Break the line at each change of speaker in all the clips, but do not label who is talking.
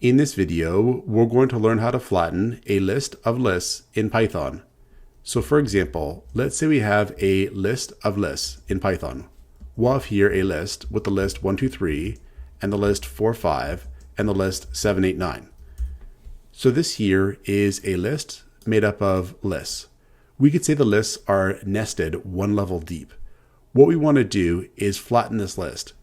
In this video, we're going to learn how to flatten a list of lists in Python. So for example, let's say we have a list of lists in Python. We'll have here a list with the list 1, 2, 3, and the list 4, 5, and the list 7, 8, 9. So this here is a list made up of lists. We could say the lists are nested one level deep. What we want to do is flatten this list.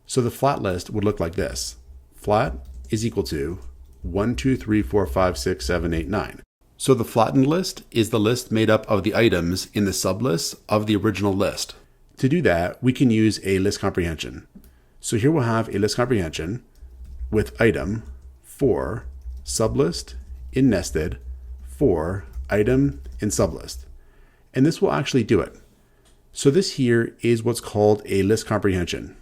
So the flat list would look like this. Flat is equal to 1, 2, 3, 4, 5, 6, 7, 8, 9. So the flattened list is the list made up of the items in the sublists of the original list. To do that, we can use a list comprehension. So here we'll have a list comprehension with item for sublist in nested for item in sublist. And this will actually do it. So this here is what's called a list comprehension.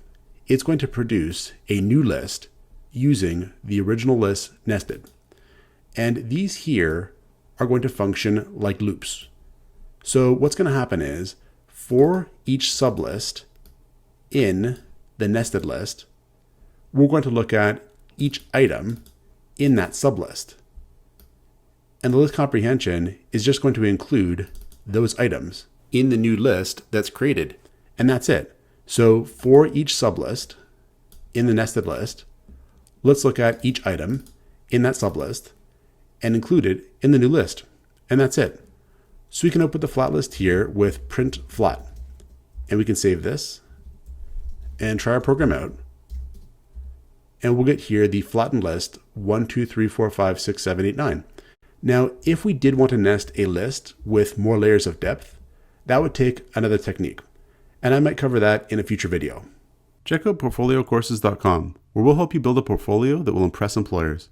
It's going to produce a new list using the original list nested. And these here are going to function like loops. So what's going to happen is for each sublist in the nested list, we're going to look at each item in that sublist. And the list comprehension is just going to include those items in the new list that's created. And that's it. So for each sublist in the nested list, let's look at each item in that sublist and include it in the new list. And that's it. So we can open the flat list here with print flat. And we can save this and try our program out. And we'll get here the flattened list 1, 2, 3, 4, 5, 6, 7, 8, 9. Now, if we did want to nest a list with more layers of depth, that would take another technique. And I might cover that in a future video. Check out portfoliocourses.com, where we'll help you build a portfolio that will impress employers.